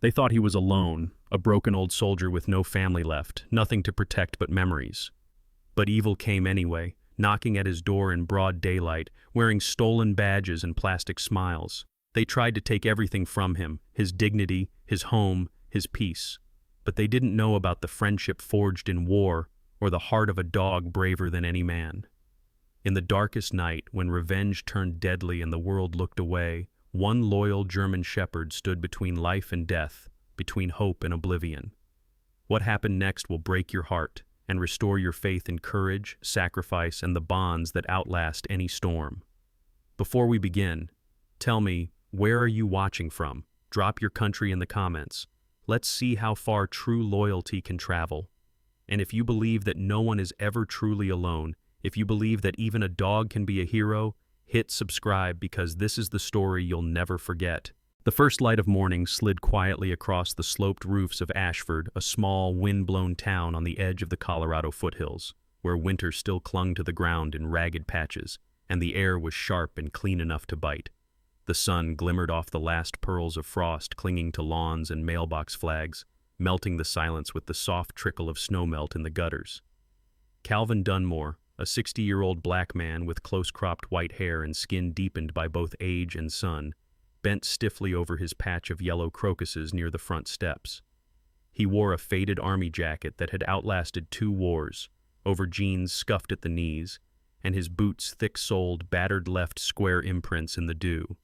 They thought he was alone, a broken old soldier with no family left, nothing to protect but memories. But evil came anyway, knocking at his door in broad daylight, wearing stolen badges and plastic smiles. They tried to take everything from him, his dignity, his home, his peace. But they didn't know about the friendship forged in war or the heart of a dog braver than any man. In the darkest night, when revenge turned deadly and the world looked away, one loyal German shepherd stood between life and death, between hope and oblivion. What happened next will break your heart and restore your faith in courage, sacrifice, and the bonds that outlast any storm. Before we begin, tell me, where are you watching from? Drop your country in the comments. Let's see how far true loyalty can travel. And if you believe that no one is ever truly alone, if you believe that even a dog can be a hero, hit subscribe because this is the story you'll never forget. The first light of morning slid quietly across the sloped roofs of Ashford, a small, wind-blown town on the edge of the Colorado foothills, where winter still clung to the ground in ragged patches, and the air was sharp and clean enough to bite. The sun glimmered off the last pearls of frost clinging to lawns and mailbox flags, melting the silence with the soft trickle of snowmelt in the gutters. Calvin Dunmore, a 60-year-old black man with close-cropped white hair and skin deepened by both age and sun, bent stiffly over his patch of yellow crocuses near the front steps. He wore a faded army jacket that had outlasted 2 wars, over jeans scuffed at the knees, and his boots thick-soled, battered left square imprints in the dew.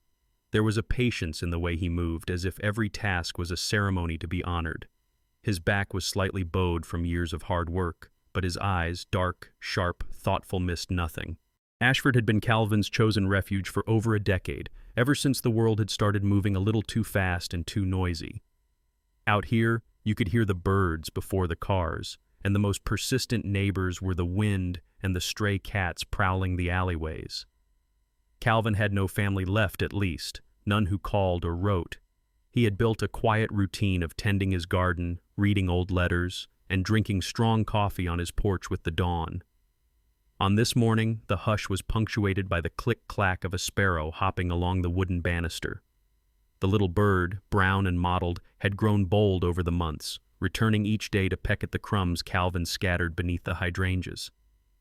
There was a patience in the way he moved, as if every task was a ceremony to be honored. His back was slightly bowed from years of hard work, but his eyes, dark, sharp, thoughtful, missed nothing. Ashford had been Calvin's chosen refuge for over a decade, ever since the world had started moving a little too fast and too noisy. Out here, you could hear the birds before the cars, and the most persistent neighbors were the wind and the stray cats prowling the alleyways. Calvin had no family left, at least, none who called or wrote. He had built a quiet routine of tending his garden, reading old letters, and drinking strong coffee on his porch with the dawn. On this morning, the hush was punctuated by the click-clack of a sparrow hopping along the wooden banister. The little bird, brown and mottled, had grown bold over the months, returning each day to peck at the crumbs Calvin scattered beneath the hydrangeas.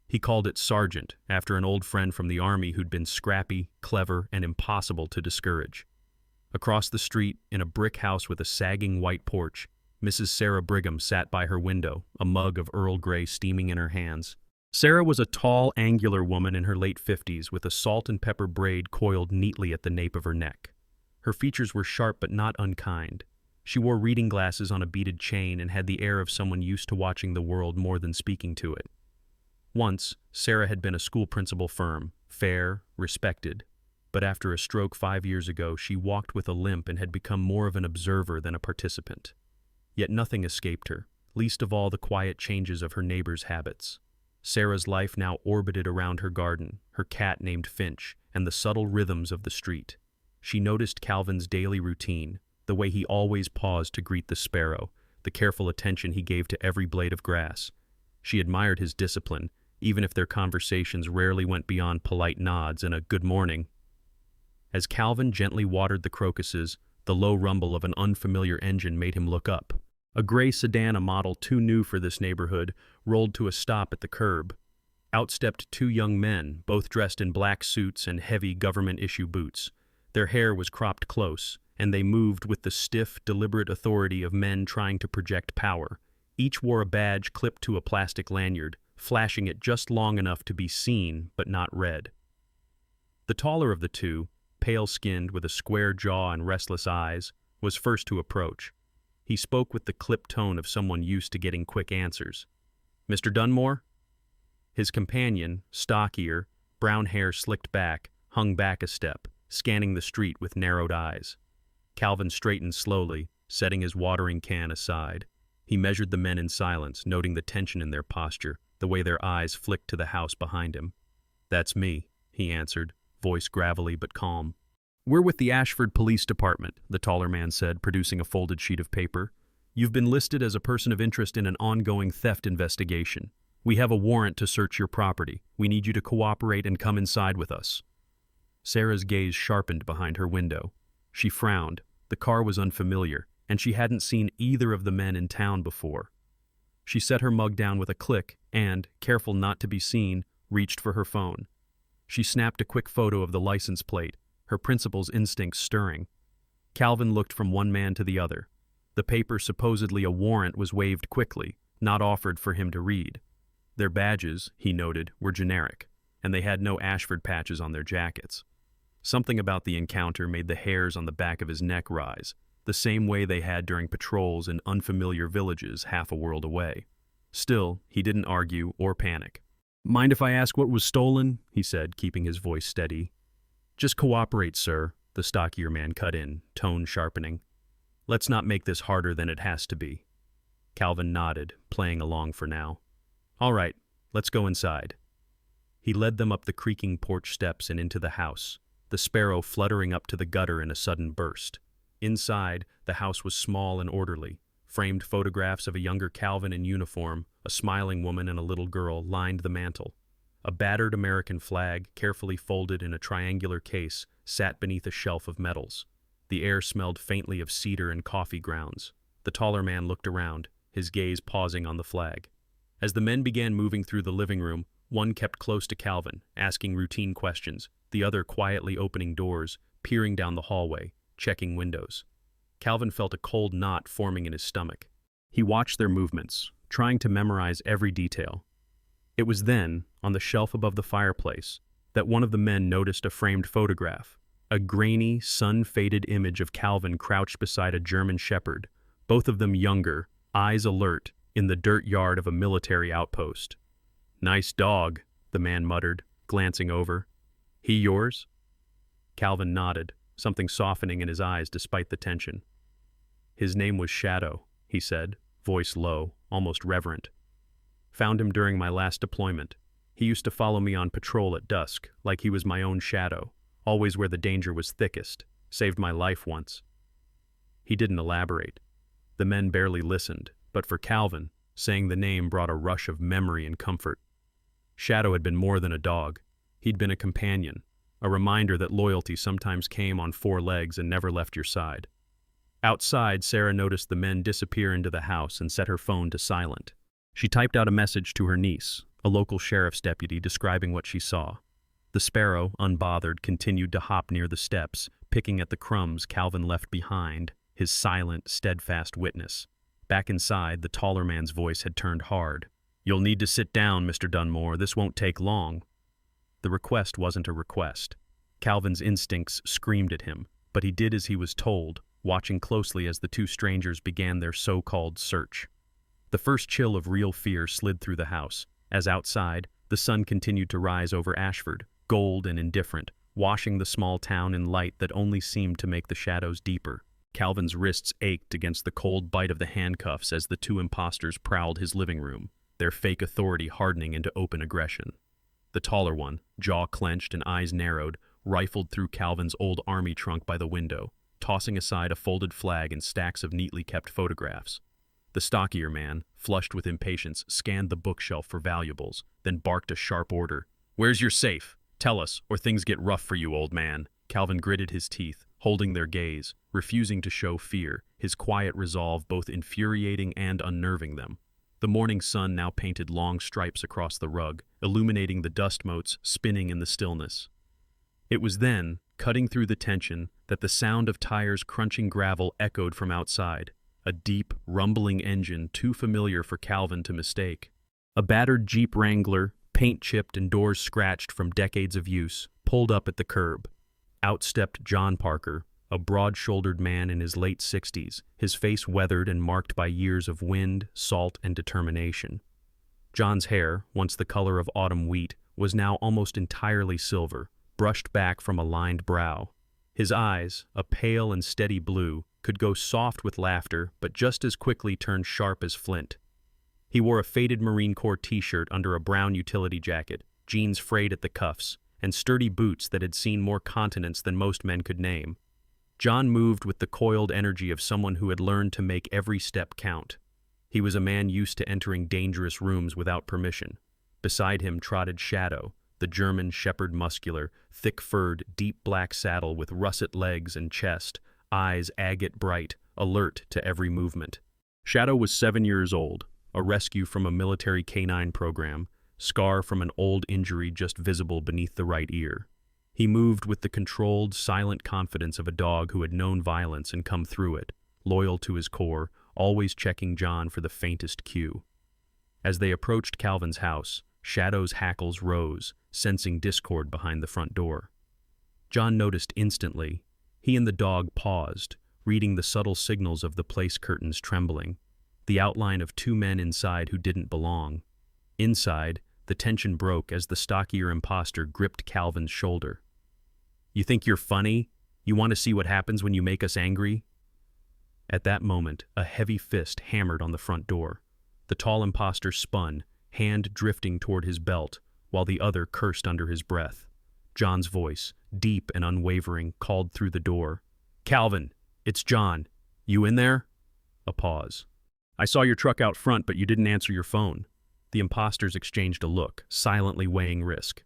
He called it Sergeant, after an old friend from the army who'd been scrappy, clever, and impossible to discourage. Across the street, in a brick house with a sagging white porch, Mrs. Sarah Brigham sat by her window, a mug of Earl Grey steaming in her hands. Sarah was a tall, angular woman in her late 50s with a salt and pepper braid coiled neatly at the nape of her neck. Her features were sharp but not unkind. She wore reading glasses on a beaded chain and had the air of someone used to watching the world more than speaking to it. Once, Sarah had been a school principal firm, fair, respected, but after a stroke 5 years ago, she walked with a limp and had become more of an observer than a participant. Yet nothing escaped her, least of all the quiet changes of her neighbors' habits. Sarah's life now orbited around her garden, her cat named Finch, and the subtle rhythms of the street. She noticed Calvin's daily routine, the way he always paused to greet the sparrow, the careful attention he gave to every blade of grass. She admired his discipline, even if their conversations rarely went beyond polite nods and a good morning. As Calvin gently watered the crocuses, the low rumble of an unfamiliar engine made him look up. A gray sedan, a model too new for this neighborhood, rolled to a stop at the curb. Out stepped 2 young men, both dressed in black suits and heavy government-issue boots. Their hair was cropped close, and they moved with the stiff, deliberate authority of men trying to project power. Each wore a badge clipped to a plastic lanyard, flashing it just long enough to be seen but not read. The taller of the 2, pale-skinned with a square jaw and restless eyes, was first to approach. He spoke with the clipped tone of someone used to getting quick answers. "Mr. Dunmore?" His companion, stockier, brown hair slicked back, hung back a step, scanning the street with narrowed eyes. Calvin straightened slowly, setting his watering can aside. He measured the men in silence, noting the tension in their posture, the way their eyes flicked to the house behind him. "That's me," he answered, voice gravelly but calm. "We're with the Ashford Police Department," the taller man said, producing a folded sheet of paper. "You've been listed as a person of interest in an ongoing theft investigation. We have a warrant to search your property. We need you to cooperate and come inside with us." Sarah's gaze sharpened behind her window. She frowned. The car was unfamiliar, and she hadn't seen either of the men in town before. She set her mug down with a click and, careful not to be seen, reached for her phone. She snapped a quick photo of the license plate, her principal's instincts stirring. Calvin looked from one man to the other. The paper, supposedly a warrant, was waved quickly, not offered for him to read. Their badges, he noted, were generic, and they had no Ashford patches on their jackets. Something about the encounter made the hairs on the back of his neck rise, the same way they had during patrols in unfamiliar villages half a world away. Still, he didn't argue or panic. "Mind if I ask what was stolen?" he said, keeping his voice steady. "Just cooperate, sir," the stockier man cut in, tone sharpening. "Let's not make this harder than it has to be." Calvin nodded, playing along for now. "All right, let's go inside." He led them up the creaking porch steps and into the house, the Sparrow fluttering up to the gutter in a sudden burst. Inside, the house was small and orderly. Framed photographs of a younger Calvin in uniform, a smiling woman, and a little girl lined the mantel. A battered American flag, carefully folded in a triangular case, sat beneath a shelf of medals. The air smelled faintly of cedar and coffee grounds. The taller man looked around, his gaze pausing on the flag. As the men began moving through the living room, one kept close to Calvin, asking routine questions, the other quietly opening doors, peering down the hallway, checking windows. Calvin felt a cold knot forming in his stomach. He watched their movements, trying to memorize every detail. It was then, on the shelf above the fireplace, that one of the men noticed a framed photograph, a grainy, sun-faded image of Calvin crouched beside a German shepherd, both of them younger, eyes alert, in the dirt yard of a military outpost. "Nice dog," the man muttered, glancing over. "He yours?" Calvin nodded, something softening in his eyes despite the tension. "His name was Shadow," he said, voice low, almost reverent. "Found him during my last deployment. He used to follow me on patrol at dusk, like he was my own shadow, always where the danger was thickest. Saved my life once." He didn't elaborate. The men barely listened, but for Calvin, saying the name brought a rush of memory and comfort. Shadow had been more than a dog. He'd been a companion, a reminder that loyalty sometimes came on four legs and never left your side. Outside, Sarah noticed the men disappear into the house and set her phone to silent. She typed out a message to her niece, a local sheriff's deputy, describing what she saw. The Sparrow, unbothered, continued to hop near the steps, picking at the crumbs Calvin left behind, his silent, steadfast witness. Back inside, the taller man's voice had turned hard. "You'll need to sit down, Mr. Dunmore. This won't take long." The request wasn't a request. Calvin's instincts screamed at him, but he did as he was told, watching closely as the two strangers began their so-called search. The first chill of real fear slid through the house, as outside, the sun continued to rise over Ashford, gold and indifferent, washing the small town in light that only seemed to make the shadows deeper. Calvin's wrists ached against the cold bite of the handcuffs as the two imposters prowled his living room, their fake authority hardening into open aggression. The taller one, jaw clenched and eyes narrowed, rifled through Calvin's old army trunk by the window, tossing aside a folded flag and stacks of neatly kept photographs. The stockier man, flushed with impatience, scanned the bookshelf for valuables, then barked a sharp order. "Where's your safe? Tell us, or things get rough for you, old man." Calvin gritted his teeth, holding their gaze, refusing to show fear, his quiet resolve both infuriating and unnerving them. The morning sun now painted long stripes across the rug, illuminating the dust motes spinning in the stillness. It was then, cutting through the tension, that the sound of tires crunching gravel echoed from outside, a deep, rumbling engine too familiar for Calvin to mistake. A battered Jeep Wrangler, paint chipped and doors scratched from decades of use, pulled up at the curb. Out stepped John Parker, a broad-shouldered man in his late 60s, his face weathered and marked by years of wind, salt, and determination. John's hair, once the color of autumn wheat, was now almost entirely silver, brushed back from a lined brow. His eyes, a pale and steady blue, could go soft with laughter but just as quickly turn sharp as flint. He wore a faded Marine Corps t-shirt under a brown utility jacket, jeans frayed at the cuffs, and sturdy boots that had seen more continents than most men could name. John moved with the coiled energy of someone who had learned to make every step count. He was a man used to entering dangerous rooms without permission. Beside him trotted Shadow, the German shepherd muscular, thick-furred, deep black saddle with russet legs and chest, eyes agate bright, alert to every movement. Shadow was 7 years old, a rescue from a military canine program, scar from an old injury just visible beneath the right ear. He moved with the controlled, silent confidence of a dog who had known violence and come through it, loyal to his core, always checking John for the faintest cue. As they approached Calvin's house, Shadow's hackles rose, sensing discord behind the front door. John noticed instantly. He and the dog paused, reading the subtle signals of the place curtains trembling, the outline of two men inside who didn't belong. Inside, the tension broke as the stockier imposter gripped Calvin's shoulder. "You think you're funny? You want to see what happens when you make us angry?" At that moment, a heavy fist hammered on the front door. The tall imposter spun, hand drifting toward his belt, while the other cursed under his breath. John's voice, deep and unwavering, called through the door. "Calvin, it's John. You in there?" A pause. "I saw your truck out front, but you didn't answer your phone." The imposters exchanged a look, silently weighing risk.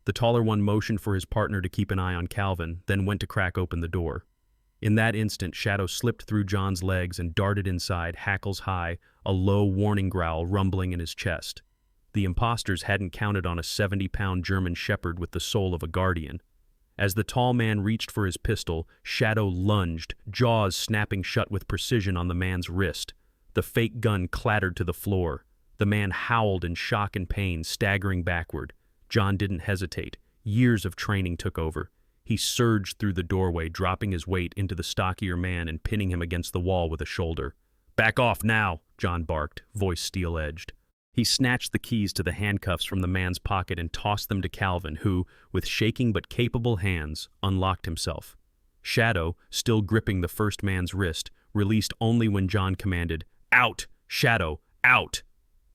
The taller one motioned for his partner to keep an eye on Calvin, then went to crack open the door. In that instant, Shadow slipped through John's legs and darted inside, hackles high, a low warning growl rumbling in his chest. The imposters hadn't counted on a 70-pound German shepherd with the soul of a guardian. As the tall man reached for his pistol, Shadow lunged, jaws snapping shut with precision on the man's wrist. The fake gun clattered to the floor. The man howled in shock and pain, staggering backward. John didn't hesitate. Years of training took over. He surged through the doorway, dropping his weight into the stockier man and pinning him against the wall with a shoulder. "Back off now," John barked, voice steel-edged. He snatched the keys to the handcuffs from the man's pocket and tossed them to Calvin, who, with shaking but capable hands, unlocked himself. Shadow, still gripping the first man's wrist, released only when John commanded, "Out! Shadow, out!"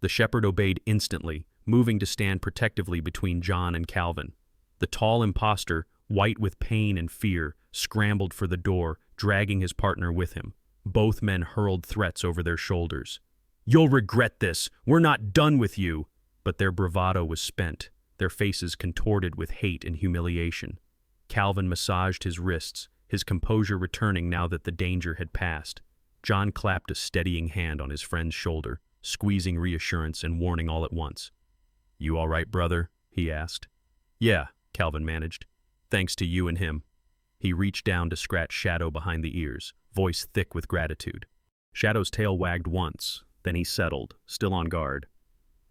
The shepherd obeyed instantly, moving to stand protectively between John and Calvin. The tall imposter, white with pain and fear, scrambled for the door, dragging his partner with him. Both men hurled threats over their shoulders. "You'll regret this! We're not done with you!" But their bravado was spent, their faces contorted with hate and humiliation. Calvin massaged his wrists, his composure returning now that the danger had passed. John clapped a steadying hand on his friend's shoulder, squeezing reassurance and warning all at once. "You all right, brother?" he asked. "Yeah," Calvin managed. "Thanks to you and him." He reached down to scratch Shadow behind the ears, voice thick with gratitude. Shadow's tail wagged once, then he settled, still on guard.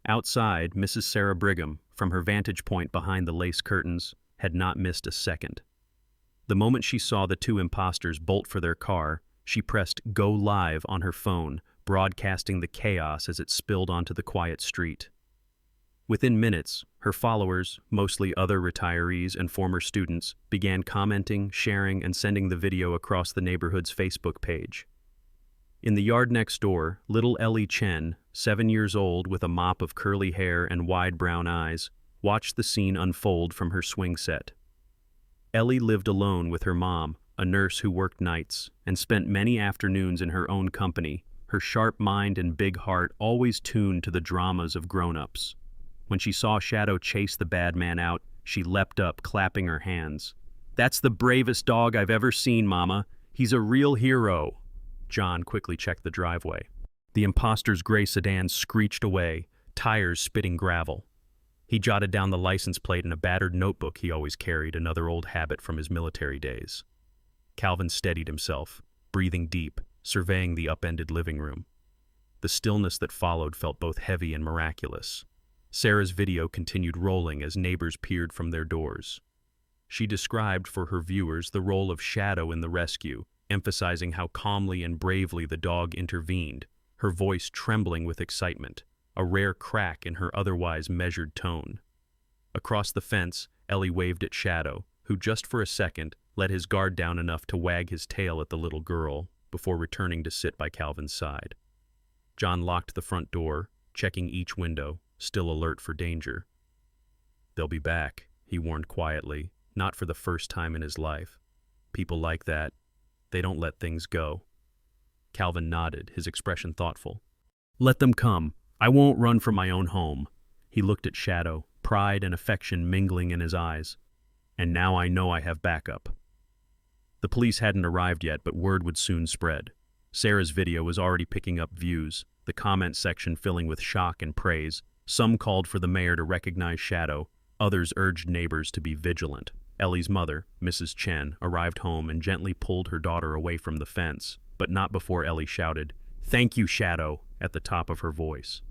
Outside, Mrs. Sarah Brigham, from her vantage point behind the lace curtains, had not missed a second. The moment she saw the two imposters bolt for their car, she pressed "Go Live" on her phone, broadcasting the chaos as it spilled onto the quiet street. Within minutes, her followers, mostly other retirees and former students, began commenting, sharing, and sending the video across the neighborhood's Facebook page. In the yard next door, little Ellie Chen, 7 years old with a mop of curly hair and wide brown eyes, watched the scene unfold from her swing set. Ellie lived alone with her mom, a nurse who worked nights, and spent many afternoons in her own company, her sharp mind and big heart always tuned to the dramas of grown-ups. When she saw Shadow chase the bad man out, she leapt up, clapping her hands. "That's the bravest dog I've ever seen, Mama. He's a real hero." John quickly checked the driveway. The imposter's gray sedan screeched away, tires spitting gravel. He jotted down the license plate in a battered notebook he always carried, another old habit from his military days. Calvin steadied himself, breathing deep, surveying the upended living room. The stillness that followed felt both heavy and miraculous. Sarah's video continued rolling as neighbors peered from their doors. She described for her viewers the role of Shadow in the rescue, emphasizing how calmly and bravely the dog intervened, her voice trembling with excitement, a rare crack in her otherwise measured tone. Across the fence, Ellie waved at Shadow, who just for a second let his guard down enough to wag his tail at the little girl before returning to sit by Calvin's side. John locked the front door, checking each window, still alert for danger. "They'll be back," he warned quietly, not for the first time in his life. "People like that, they don't let things go." Calvin nodded, his expression thoughtful. "Let them come. I won't run from my own home." He looked at Shadow, pride and affection mingling in his eyes. "And now I know I have backup." The police hadn't arrived yet, but word would soon spread. Sarah's video was already picking up views, the comment section filling with shock and praise. Some called for the mayor to recognize Shadow, others urged neighbors to be vigilant. Ellie's mother, Mrs. Chen, arrived home and gently pulled her daughter away from the fence, but not before Ellie shouted, "Thank you, Shadow," at the top of her voice.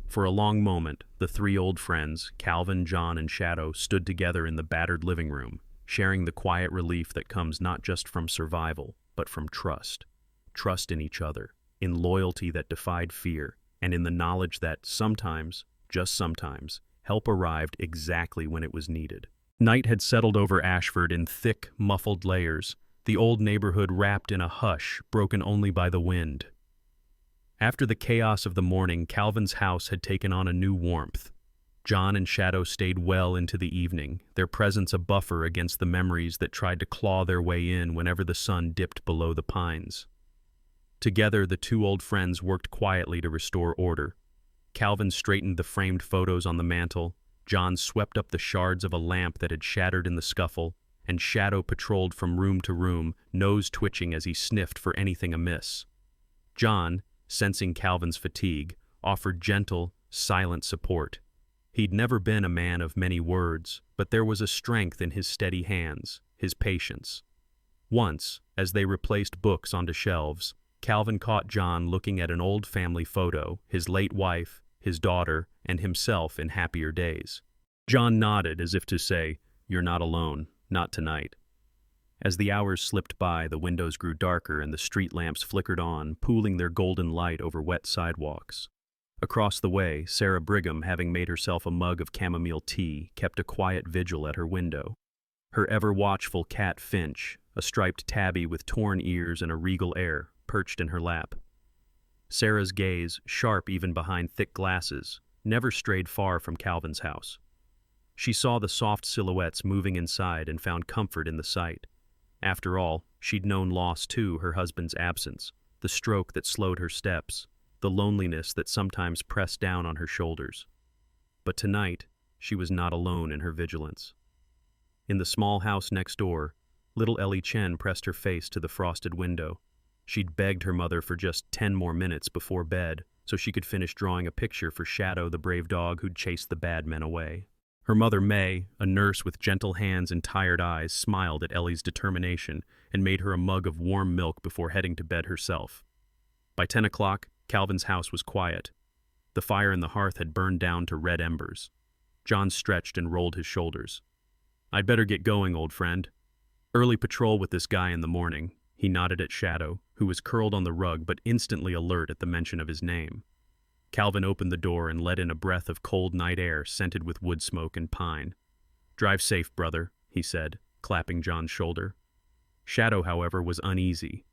For a long moment, the three old friends, Calvin, John, and Shadow, stood together in the battered living room, sharing the quiet relief that comes not just from survival, but from trust. Trust in each other, in loyalty that defied fear, and in the knowledge that sometimes, just sometimes, help arrived exactly when it was needed. Night had settled over Ashford in thick, muffled layers, the old neighborhood wrapped in a hush broken only by the wind. After the chaos of the morning, Calvin's house had taken on a new warmth. John and Shadow stayed well into the evening, their presence a buffer against the memories that tried to claw their way in whenever the sun dipped below the pines. Together, the two old friends worked quietly to restore order. Calvin straightened the framed photos on the mantel, John swept up the shards of a lamp that had shattered in the scuffle, and Shadow patrolled from room to room, nose twitching as he sniffed for anything amiss. John, sensing Calvin's fatigue, offered gentle, silent support. He'd never been a man of many words, but there was a strength in his steady hands, his patience. Once, as they replaced books onto shelves, Calvin caught John looking at an old family photo, his late wife, his daughter, and himself in happier days. John nodded as if to say, "You're not alone, not tonight." As the hours slipped by, the windows grew darker and the street lamps flickered on, pooling their golden light over wet sidewalks. Across the way, Sarah Brigham, having made herself a mug of chamomile tea, kept a quiet vigil at her window. Her ever-watchful cat Finch, a striped tabby with torn ears and a regal air, perched in her lap. Sarah's gaze, sharp even behind thick glasses, never strayed far from Calvin's house. She saw the soft silhouettes moving inside and found comfort in the sight. After all, she'd known loss too, her husband's absence, the stroke that slowed her steps, the loneliness that sometimes pressed down on her shoulders. But tonight, she was not alone in her vigilance. In the small house next door, little Ellie Chen pressed her face to the frosted window. She'd begged her mother for just 10 more minutes before bed so she could finish drawing a picture for Shadow, the brave dog who'd chased the bad men away. Her mother, May, a nurse with gentle hands and tired eyes, smiled at Ellie's determination and made her a mug of warm milk before heading to bed herself. By 10 o'clock, Calvin's house was quiet. The fire in the hearth had burned down to red embers. John stretched and rolled his shoulders. "I'd better get going, old friend. Early patrol with this guy in the morning." He nodded at Shadow, who was curled on the rug but instantly alert at the mention of his name. Calvin opened the door and let in a breath of cold night air scented with wood smoke and pine. "Drive safe, brother," he said, clapping John's shoulder. Shadow, however, was uneasy.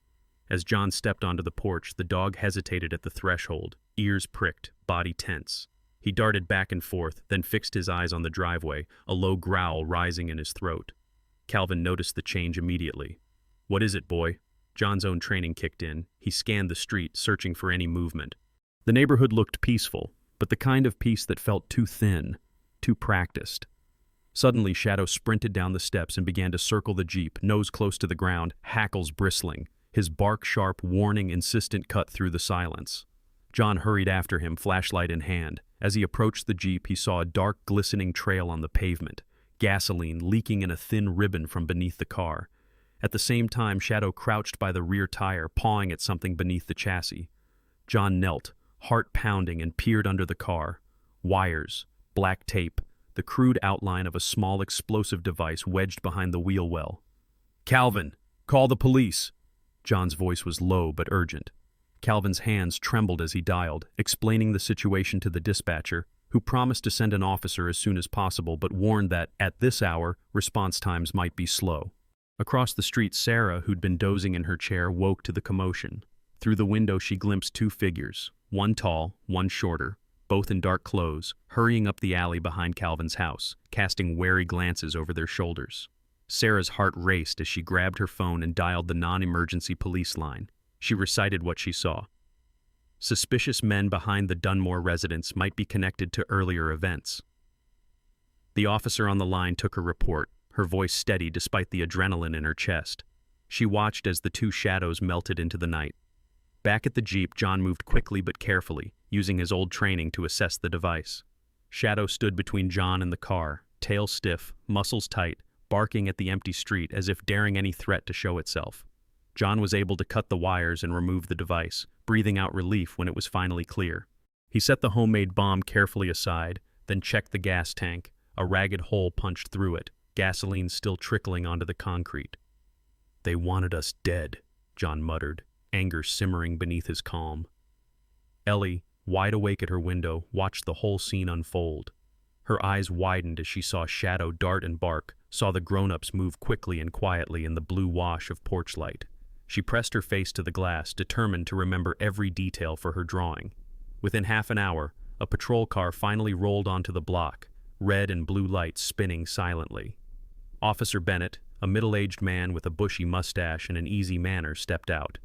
As John stepped onto the porch, the dog hesitated at the threshold, ears pricked, body tense. He darted back and forth, then fixed his eyes on the driveway, a low growl rising in his throat. Calvin noticed the change immediately. "What is it, boy?" John's own training kicked in. He scanned the street, searching for any movement. The neighborhood looked peaceful, but the kind of peace that felt too thin, too practiced. Suddenly, Shadow sprinted down the steps and began to circle the Jeep, nose close to the ground, hackles bristling, his bark-sharp, warning, insistent cut through the silence. John hurried after him, flashlight in hand. As he approached the Jeep, he saw a dark, glistening trail on the pavement, gasoline leaking in a thin ribbon from beneath the car. At the same time, Shadow crouched by the rear tire, pawing at something beneath the chassis. John knelt, heart pounding, and peered under the car. Wires, black tape, the crude outline of a small explosive device wedged behind the wheel well. "Calvin, call the police!" John's voice was low but urgent. Calvin's hands trembled as he dialed, explaining the situation to the dispatcher, who promised to send an officer as soon as possible but warned that, at this hour, response times might be slow. Across the street, Sarah, who'd been dozing in her chair, woke to the commotion. Through the window she glimpsed two figures, one tall, one shorter, both in dark clothes, hurrying up the alley behind Calvin's house, casting wary glances over their shoulders. Sarah's heart raced as she grabbed her phone and dialed the non-emergency police line. She recited what she saw. Suspicious men behind the Dunmore residence might be connected to earlier events. The officer on the line took her report, her voice steady despite the adrenaline in her chest. She watched as the two shadows melted into the night. Back at the Jeep, John moved quickly but carefully, using his old training to assess the device. Shadow stood between John and the car, tail stiff, muscles tight, barking at the empty street as if daring any threat to show itself. John was able to cut the wires and remove the device, breathing out relief when it was finally clear. He set the homemade bomb carefully aside, then checked the gas tank, a ragged hole punched through it, gasoline still trickling onto the concrete. "They wanted us dead," John muttered, anger simmering beneath his calm. Ellie, wide awake at her window, watched the whole scene unfold. Her eyes widened as she saw Shadow dart and bark, saw the grown-ups move quickly and quietly in the blue wash of porch light. She pressed her face to the glass, determined to remember every detail for her drawing. Within half an hour, a patrol car finally rolled onto the block, red and blue lights spinning silently. Officer Bennett, a middle-aged man with a bushy mustache and an easy manner, stepped out.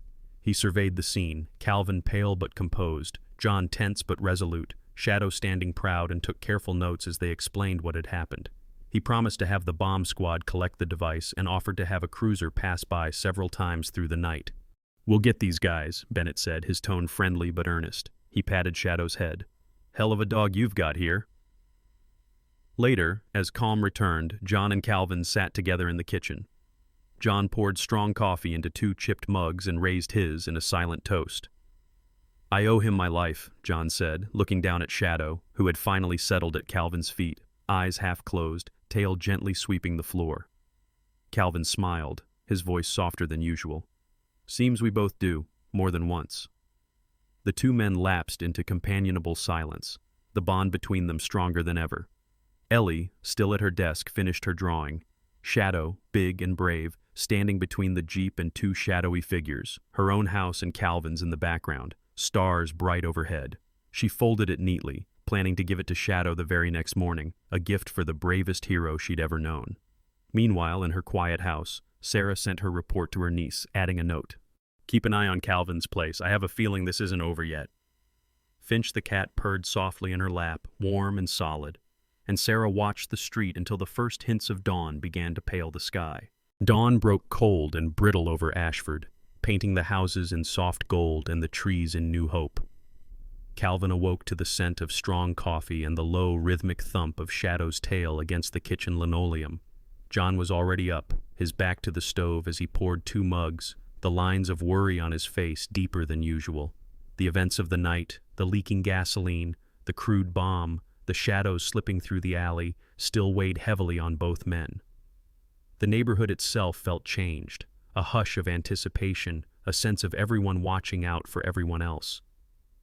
He surveyed the scene, Calvin pale but composed, John tense but resolute, Shadow standing proud, and took careful notes as they explained what had happened. He promised to have the bomb squad collect the device and offered to have a cruiser pass by several times through the night. "We'll get these guys," Bennett said, his tone friendly but earnest. He patted Shadow's head. "Hell of a dog you've got here." Later, as calm returned, John and Calvin sat together in the kitchen. John poured strong coffee into 2 chipped mugs and raised his in a silent toast. "I owe him my life," John said, looking down at Shadow, who had finally settled at Calvin's feet, eyes half closed, tail gently sweeping the floor. Calvin smiled, his voice softer than usual. "Seems we both do, more than once." The 2 men lapsed into companionable silence, the bond between them stronger than ever. Ellie, still at her desk, finished her drawing. Shadow, big and brave, standing between the Jeep and 2 shadowy figures, her own house and Calvin's in the background, stars bright overhead. She folded it neatly, planning to give it to Shadow the very next morning, a gift for the bravest hero she'd ever known. Meanwhile, in her quiet house, Sarah sent her report to her niece, adding a note. "Keep an eye on Calvin's place. I have a feeling this isn't over yet." Finch the cat purred softly in her lap, warm and solid, and Sarah watched the street until the first hints of dawn began to pale the sky. Dawn broke cold and brittle over Ashford, painting the houses in soft gold and the trees in new hope. Calvin awoke to the scent of strong coffee and the low, rhythmic thump of Shadow's tail against the kitchen linoleum. John was already up, his back to the stove as he poured 2 mugs, the lines of worry on his face deeper than usual. The events of the night, the leaking gasoline, the crude bomb, the shadows slipping through the alley, still weighed heavily on both men. The neighborhood itself felt changed, a hush of anticipation, a sense of everyone watching out for everyone else.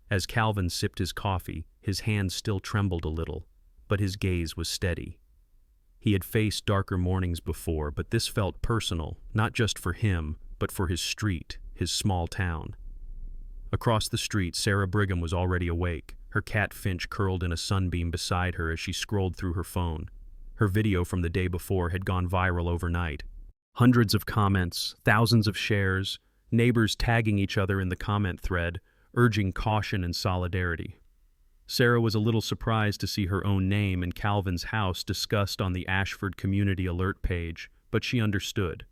As Calvin sipped his coffee, his hand still trembled a little, but his gaze was steady. He had faced darker mornings before, but this felt personal, not just for him, but for his street, his small town. Across the street, Sarah Brigham was already awake, her cat Finch curled in a sunbeam beside her as she scrolled through her phone. Her video from the day before had gone viral overnight. Hundreds of comments, thousands of shares, neighbors tagging each other in the comment thread, urging caution and solidarity. Sarah was a little surprised to see her own name and Calvin's house discussed on the Ashford Community Alert page, but she understood.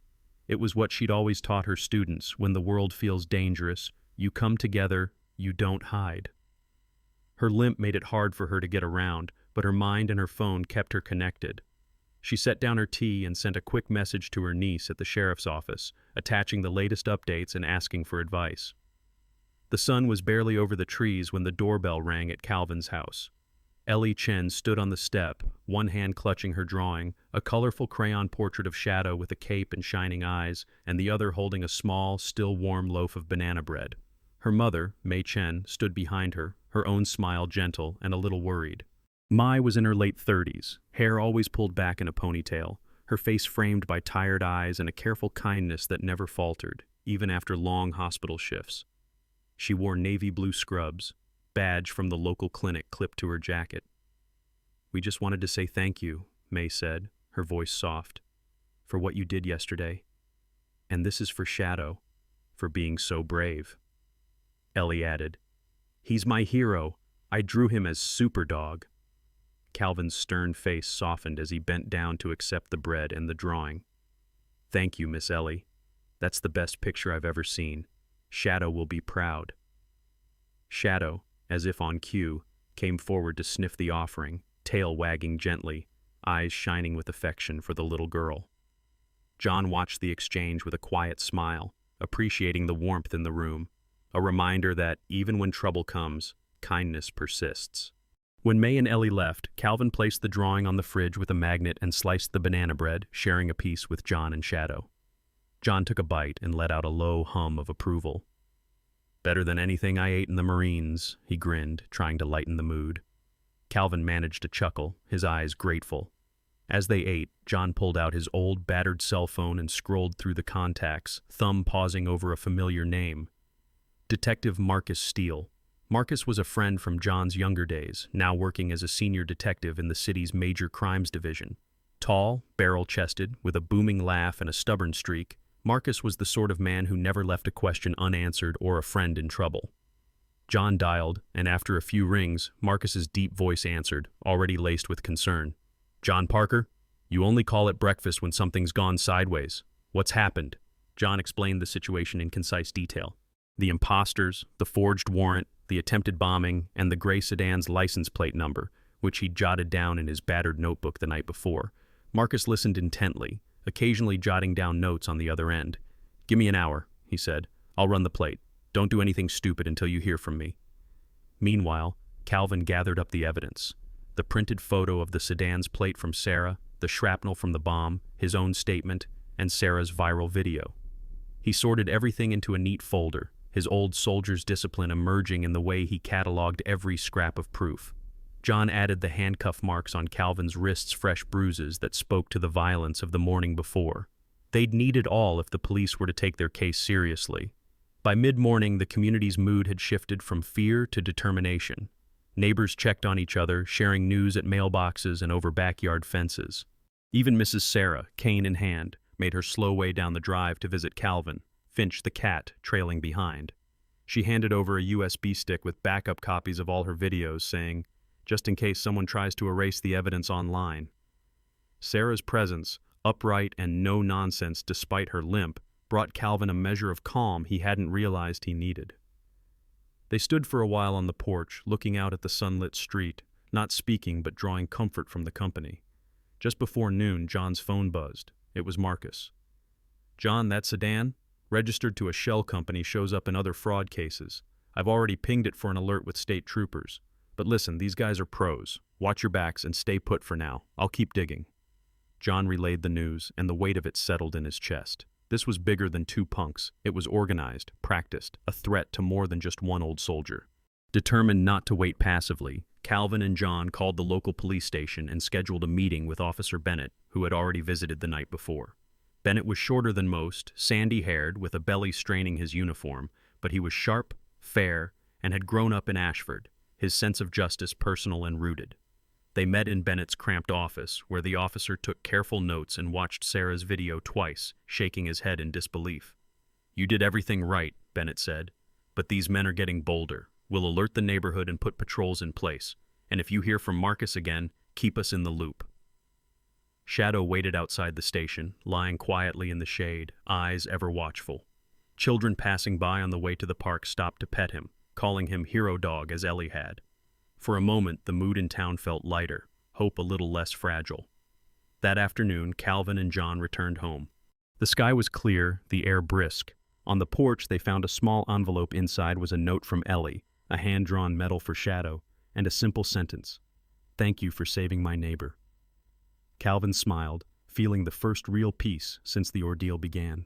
It was what she'd always taught her students: when the world feels dangerous, you come together, you don't hide. Her limp made it hard for her to get around, but her mind and her phone kept her connected. She set down her tea and sent a quick message to her niece at the sheriff's office, attaching the latest updates and asking for advice. The sun was barely over the trees when the doorbell rang at Calvin's house. Ellie Chen stood on the step, one hand clutching her drawing, a colorful crayon portrait of Shadow with a cape and shining eyes, and the other holding a small, still warm loaf of banana bread. Her mother, Mei Chen, stood behind her, her own smile gentle and a little worried. Mai was in her late 30s, hair always pulled back in a ponytail, her face framed by tired eyes and a careful kindness that never faltered, even after long hospital shifts. She wore navy blue scrubs, badge from the local clinic clipped to her jacket. "We just wanted to say thank you," May said, her voice soft, "for what you did yesterday. And this is for Shadow, for being so brave." Ellie added, "He's my hero. I drew him as Superdog." Calvin's stern face softened as he bent down to accept the bread and the drawing. "Thank you, Miss Ellie. That's the best picture I've ever seen. Shadow will be proud." Shadow, as if on cue, came forward to sniff the offering, tail wagging gently, eyes shining with affection for the little girl. John watched the exchange with a quiet smile, appreciating the warmth in the room, a reminder that, even when trouble comes, kindness persists. When May and Ellie left, Calvin placed the drawing on the fridge with a magnet and sliced the banana bread, sharing a piece with John and Shadow. John took a bite and let out a low hum of approval. "Better than anything I ate in the Marines," he grinned, trying to lighten the mood. Calvin managed to chuckle, his eyes grateful. As they ate, John pulled out his old, battered cell phone and scrolled through the contacts, thumb pausing over a familiar name. Detective Marcus Steele. Marcus was a friend from John's younger days, now working as a senior detective in the city's major crimes division. Tall, barrel-chested, with a booming laugh and a stubborn streak, Marcus was the sort of man who never left a question unanswered or a friend in trouble. John dialed, and after a few rings, Marcus's deep voice answered, already laced with concern. "John Parker? You only call at breakfast when something's gone sideways. What's happened?" John explained the situation in concise detail. The imposters, the forged warrant, the attempted bombing, and the gray sedan's license plate number, which he'd jotted down in his battered notebook the night before. Marcus listened intently, occasionally jotting down notes on the other end. "Give me an hour," he said. "I'll run the plate. Don't do anything stupid until you hear from me." Meanwhile, Calvin gathered up the evidence. The printed photo of the sedan's plate from Sarah, the shrapnel from the bomb, his own statement, and Sarah's viral video. He sorted everything into a neat folder, his old soldier's discipline emerging in the way he cataloged every scrap of proof. John added the handcuff marks on Calvin's wrists, fresh bruises that spoke to the violence of the morning before. They'd need it all if the police were to take their case seriously. By mid-morning, the community's mood had shifted from fear to determination. Neighbors checked on each other, sharing news at mailboxes and over backyard fences. Even Mrs. Sarah, cane in hand, made her slow way down the drive to visit Calvin, Finch the cat trailing behind. She handed over a USB stick with backup copies of all her videos, saying, "Just in case someone tries to erase the evidence online." Sarah's presence, upright and no-nonsense despite her limp, brought Calvin a measure of calm he hadn't realized he needed. They stood for a while on the porch, looking out at the sunlit street, not speaking but drawing comfort from the company. Just before noon, John's phone buzzed. It was Marcus. "John, that sedan, registered to a shell company, shows up in other fraud cases. I've already pinged it for an alert with state troopers. But listen, these guys are pros. Watch your backs and stay put for now. I'll keep digging." John relayed the news, and the weight of it settled in his chest. This was bigger than two punks. It was organized, practiced, a threat to more than just one old soldier. Determined not to wait passively, Calvin and John called the local police station and scheduled a meeting with Officer Bennett, who had already visited the night before. Bennett was shorter than most, sandy-haired, with a belly straining his uniform, but he was sharp, fair, and had grown up in Ashford, his sense of justice personal and rooted. They met in Bennett's cramped office, where the officer took careful notes and watched Sarah's video twice, shaking his head in disbelief. "You did everything right," Bennett said, "but these men are getting bolder. We'll alert the neighborhood and put patrols in place, and if you hear from Marcus again, keep us in the loop." Shadow waited outside the station, lying quietly in the shade, eyes ever watchful. Children passing by on the way to the park stopped to pet him, calling him hero dog as Ellie had. For a moment, the mood in town felt lighter, hope a little less fragile. That afternoon, Calvin and John returned home. The sky was clear, the air brisk. On the porch, they found a small envelope. Inside was a note from Ellie, a hand-drawn medal for Shadow, and a simple sentence: "Thank you for saving my neighbor." Calvin smiled, feeling the first real peace since the ordeal began.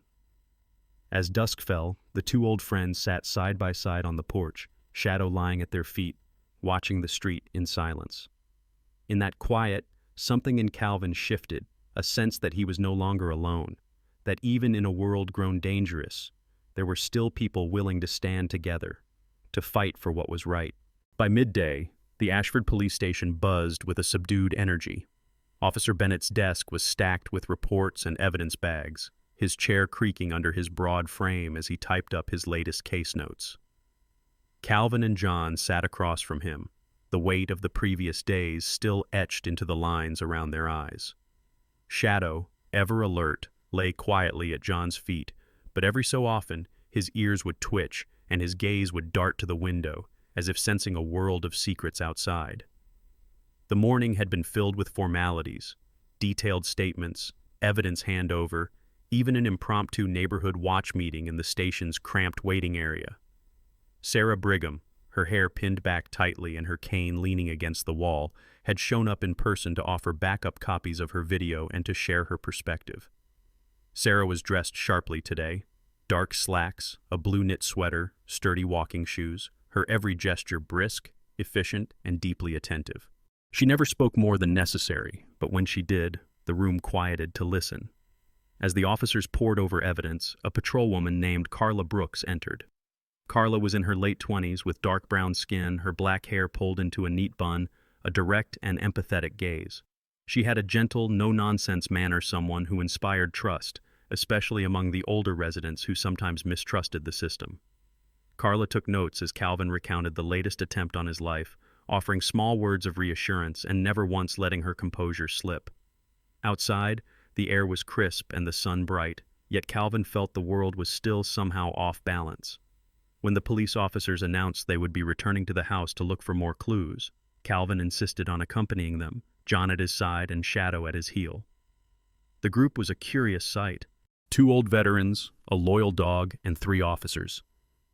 As dusk fell, the two old friends sat side by side on the porch, Shadow lying at their feet, watching the street in silence. In that quiet, something in Calvin shifted, a sense that he was no longer alone, that even in a world grown dangerous, there were still people willing to stand together, to fight for what was right. By midday, the Ashford police station buzzed with a subdued energy. Officer Bennett's desk was stacked with reports and evidence bags, his chair creaking under his broad frame as he typed up his latest case notes. Calvin and John sat across from him, the weight of the previous days still etched into the lines around their eyes. Shadow, ever alert, lay quietly at John's feet, but every so often His ears would twitch, and his gaze would dart to the window, as if sensing a world of secrets outside. The morning had been filled with formalities, detailed statements, evidence handover, even an impromptu neighborhood watch meeting in the station's cramped waiting area. Sarah Brigham, her hair pinned back tightly and her cane leaning against the wall, had shown up in person to offer backup copies of her video and to share her perspective. Sarah was dressed sharply today. Dark slacks, a blue knit sweater, sturdy walking shoes, her every gesture brisk, efficient, and deeply attentive. She never spoke more than necessary, but when she did, the room quieted to listen. As the officers pored over evidence, a patrolwoman named Carla Brooks entered. Carla was in her late 20s with dark brown skin, her black hair pulled into a neat bun, a direct and empathetic gaze. She had a gentle, no-nonsense manner, someone who inspired trust, especially among the older residents who sometimes mistrusted the system. Carla took notes as Calvin recounted the latest attempt on his life, offering small words of reassurance and never once letting her composure slip. Outside, the air was crisp and the sun bright, yet Calvin felt the world was still somehow off balance. When the police officers announced they would be returning to the house to look for more clues, Calvin insisted on accompanying them, John at his side and Shadow at his heel. The group was a curious sight. 2 old veterans, a loyal dog, and 3 officers.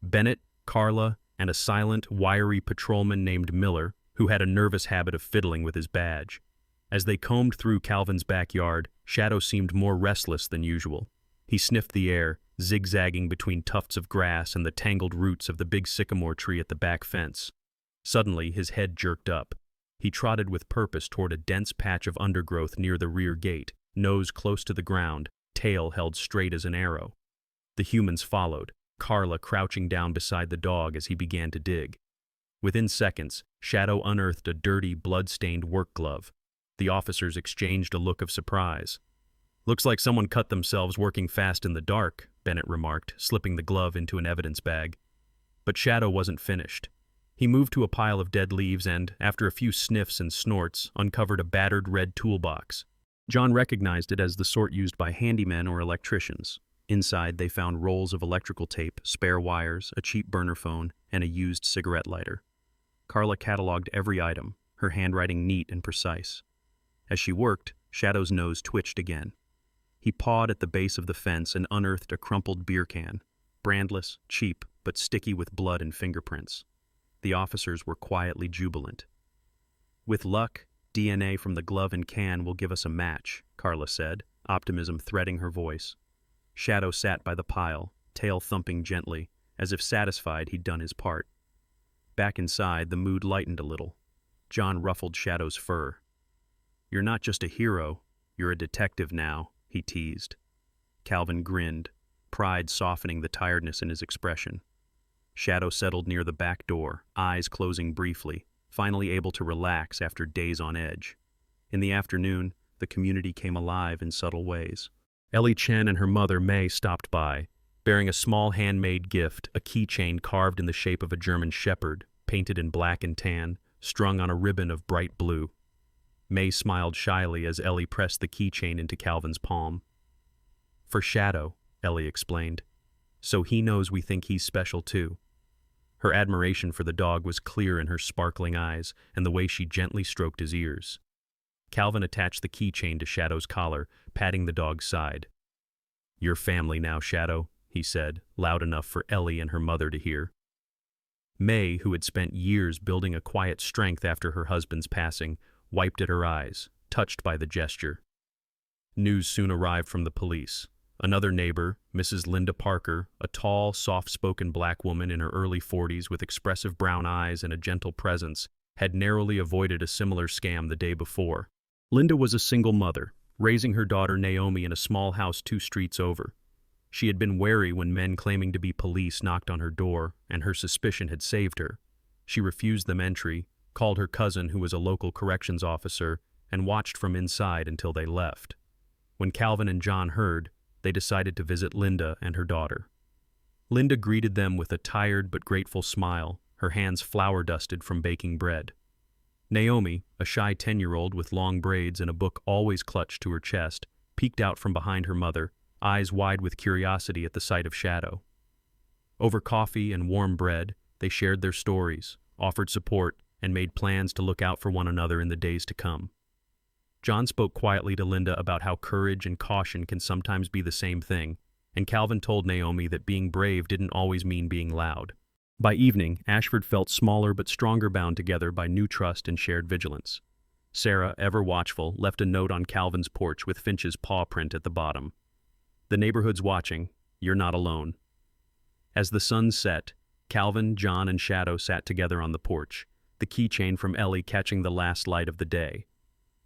Bennett, Carla, and a silent, wiry patrolman named Miller, who had a nervous habit of fiddling with his badge. As they combed through Calvin's backyard, Shadow seemed more restless than usual. He sniffed the air, zigzagging between tufts of grass and the tangled roots of the big sycamore tree at the back fence. Suddenly, his head jerked up. He trotted with purpose toward a dense patch of undergrowth near the rear gate, nose close to the ground, tail held straight as an arrow. The humans followed, Carla crouching down beside the dog as he began to dig. Within seconds, Shadow unearthed a dirty, blood-stained work glove. The officers exchanged a look of surprise. "Looks like someone cut themselves working fast in the dark," Bennett remarked, slipping the glove into an evidence bag. But Shadow wasn't finished. He moved to a pile of dead leaves and, after a few sniffs and snorts, uncovered a battered red toolbox. John recognized it as the sort used by handymen or electricians. Inside, they found rolls of electrical tape, spare wires, a cheap burner phone, and a used cigarette lighter. Carla cataloged every item, her handwriting neat and precise. As she worked, Shadow's nose twitched again. He pawed at the base of the fence and unearthed a crumpled beer can, brandless, cheap, but sticky with blood and fingerprints. The officers were quietly jubilant. "With luck, DNA from the glove and can will give us a match," Carla said, optimism threading her voice. Shadow sat by the pile, tail thumping gently, as if satisfied he'd done his part. Back inside, the mood lightened a little. John ruffled Shadow's fur. "You're not just a hero, you're a detective now," he teased. Calvin grinned, pride softening the tiredness in his expression. Shadow settled near the back door, eyes closing briefly, finally able to relax after days on edge. In the afternoon, the community came alive in subtle ways. Ellie Chen and her mother, May, stopped by, bearing a small handmade gift, a keychain carved in the shape of a German shepherd, painted in black and tan, strung on a ribbon of bright blue. May smiled shyly as Ellie pressed the keychain into Calvin's palm. "For Shadow," Ellie explained. "So he knows we think he's special too." Her admiration for the dog was clear in her sparkling eyes and the way she gently stroked his ears. Calvin attached the keychain to Shadow's collar, patting the dog's side. "You're family now, Shadow," he said, loud enough for Ellie and her mother to hear. May, who had spent years building a quiet strength after her husband's passing, wiped at her eyes, touched by the gesture. News soon arrived from the police. Another neighbor, Mrs. Linda Parker, a tall, soft-spoken black woman in her early 40s with expressive brown eyes and a gentle presence, had narrowly avoided a similar scam the day before. Linda was a single mother, raising her daughter Naomi in a small house 2 streets over. She had been wary when men claiming to be police knocked on her door, and her suspicion had saved her. She refused them entry, called her cousin, who was a local corrections officer, and watched from inside until they left. When Calvin and John heard, they decided to visit Linda and her daughter. Linda greeted them with a tired but grateful smile, her hands flour-dusted from baking bread. Naomi, a shy 10-year-old with long braids and a book always clutched to her chest, peeked out from behind her mother, eyes wide with curiosity at the sight of Shadow. Over coffee and warm bread, they shared their stories, offered support, and made plans to look out for one another in the days to come. John spoke quietly to Linda about how courage and caution can sometimes be the same thing, and Calvin told Naomi that being brave didn't always mean being loud. By evening, Ashford felt smaller but stronger bound together by new trust and shared vigilance. Sarah, ever watchful, left a note on Calvin's porch with Finch's paw print at the bottom. "The neighborhood's watching. You're not alone." As the sun set, Calvin, John, and Shadow sat together on the porch, the keychain from Ellie catching the last light of the day.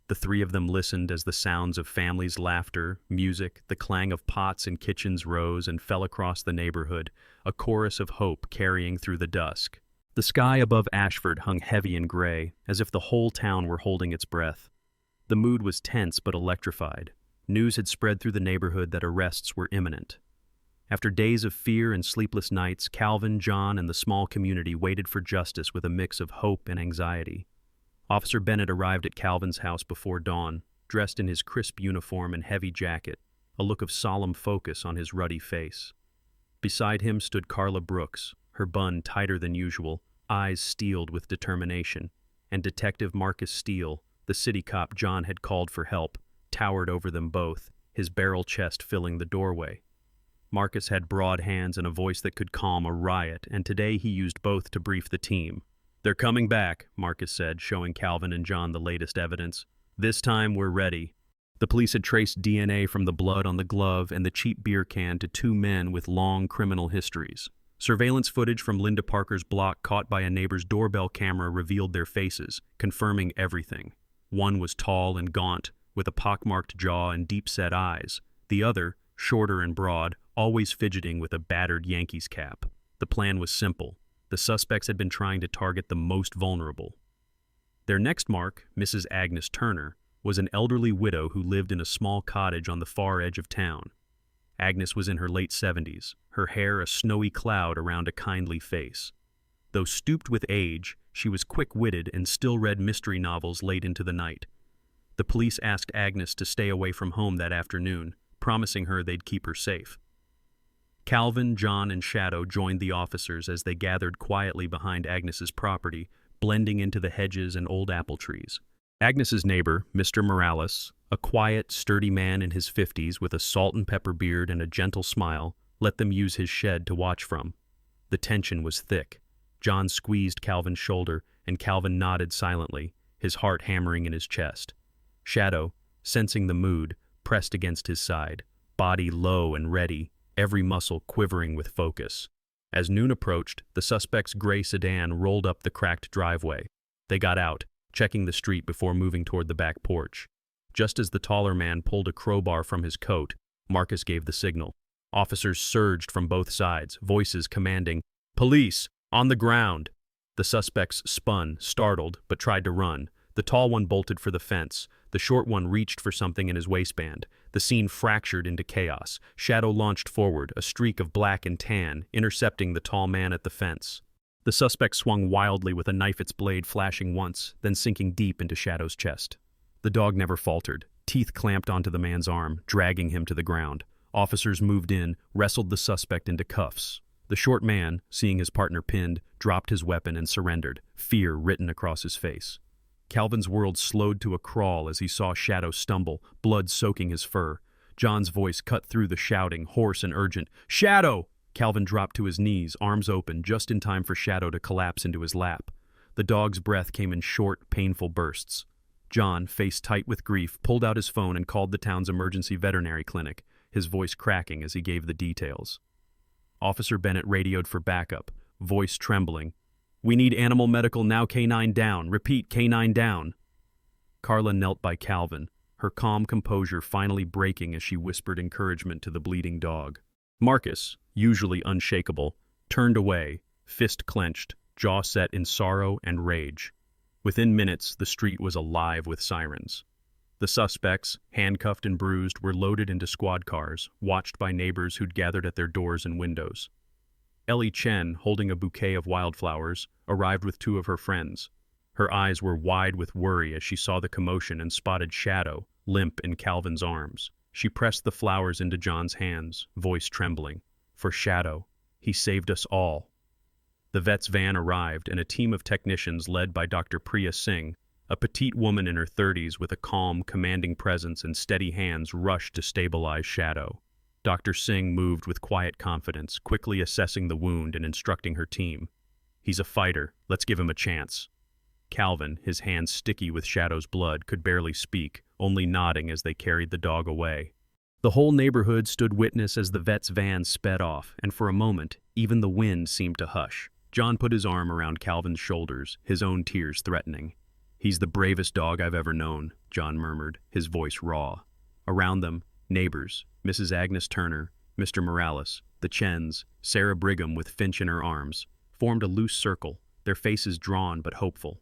The three of them listened as the sounds of families' laughter, music, the clang of pots in kitchens rose and fell across the neighborhood, a chorus of hope carrying through the dusk. The sky above Ashford hung heavy and gray, as if the whole town were holding its breath. The mood was tense but electrified. News had spread through the neighborhood that arrests were imminent. After days of fear and sleepless nights, Calvin, John, and the small community waited for justice with a mix of hope and anxiety. Officer Bennett arrived at Calvin's house before dawn, dressed in his crisp uniform and heavy jacket, a look of solemn focus on his ruddy face. Beside him stood Carla Brooks, her bun tighter than usual, eyes steeled with determination, and Detective Marcus Steele, the city cop John had called for help, towered over them both, his barrel chest filling the doorway. Marcus had broad hands and a voice that could calm a riot, and today he used both to brief the team. "They're coming back," Marcus said, showing Calvin and John the latest evidence. "This time we're ready." The police had traced DNA from the blood on the glove and the cheap beer can to two men with long criminal histories. Surveillance footage from Linda Parker's block caught by a neighbor's doorbell camera revealed their faces, confirming everything. One was tall and gaunt, with a pockmarked jaw and deep-set eyes. The other, shorter and broad, always fidgeting with a battered Yankees cap. The plan was simple. The suspects had been trying to target the most vulnerable. Their next mark, Mrs. Agnes Turner, was an elderly widow who lived in a small cottage on the far edge of town. Agnes was in her late 70s, her hair a snowy cloud around a kindly face. Though stooped with age, she was quick-witted and still read mystery novels late into the night. The police asked Agnes to stay away from home that afternoon, promising her they'd keep her safe. Calvin, John, and Shadow joined the officers as they gathered quietly behind Agnes's property, blending into the hedges and old apple trees. Agnes's neighbor, Mr. Morales, a quiet, sturdy man in his 50s with a salt and pepper beard and a gentle smile, let them use his shed to watch from. The tension was thick. John squeezed Calvin's shoulder, and Calvin nodded silently, his heart hammering in his chest. Shadow, sensing the mood, pressed against his side, body low and ready, every muscle quivering with focus. As noon approached, the suspect's gray sedan rolled up the cracked driveway. They got out, checking the street before moving toward the back porch. Just as the taller man pulled a crowbar from his coat, Marcus gave the signal. Officers surged from both sides, voices commanding, "Police! On the ground!" The suspects spun, startled, but tried to run. The tall one bolted for the fence. The short one reached for something in his waistband. The scene fractured into chaos. Shadow launched forward, a streak of black and tan, intercepting the tall man at the fence. The suspect swung wildly with a knife its blade flashing once, then sinking deep into Shadow's chest. The dog never faltered. Teeth clamped onto the man's arm, dragging him to the ground. Officers moved in, wrestled the suspect into cuffs. The short man, seeing his partner pinned, dropped his weapon and surrendered, fear written across his face. Calvin's world slowed to a crawl as he saw Shadow stumble, blood soaking his fur. John's voice cut through the shouting, hoarse and urgent. "Shadow!" Calvin dropped to his knees, arms open, just in time for Shadow to collapse into his lap. The dog's breath came in short, painful bursts. John, face tight with grief, pulled out his phone and called the town's emergency veterinary clinic, his voice cracking as he gave the details. Officer Bennett radioed for backup, voice trembling. "We need animal medical now, K9 down. Repeat, K9 down." Carla knelt by Calvin, her calm composure finally breaking as she whispered encouragement to the bleeding dog. Marcus, usually unshakable, turned away, fist clenched, jaw set in sorrow and rage. Within minutes, the street was alive with sirens. The suspects, handcuffed and bruised, were loaded into squad cars, watched by neighbors who'd gathered at their doors and windows. Ellie Chen, holding a bouquet of wildflowers, arrived with two of her friends. Her eyes were wide with worry as she saw the commotion and spotted Shadow, limp in Calvin's arms. She pressed the flowers into John's hands, voice trembling. For Shadow, He saved us all. The vet's van arrived, and a team of technicians led by Dr. Priya Singh, a petite woman in her 30s with a calm, commanding presence and steady hands, rushed to stabilize Shadow. Dr. Singh moved with quiet confidence, quickly assessing the wound and instructing her team. "He's a fighter. Let's give him a chance." Calvin, his hands sticky with Shadow's blood, could barely speak, only nodding as they carried the dog away. The whole neighborhood stood witness as the vet's van sped off, and for a moment, even the wind seemed to hush. John put his arm around Calvin's shoulders, his own tears threatening. "He's the bravest dog I've ever known," John murmured, his voice raw. Around them, neighbors, Mrs. Agnes Turner, Mr. Morales, the Chens, Sarah Brigham with Finch in her arms, formed a loose circle, their faces drawn but hopeful.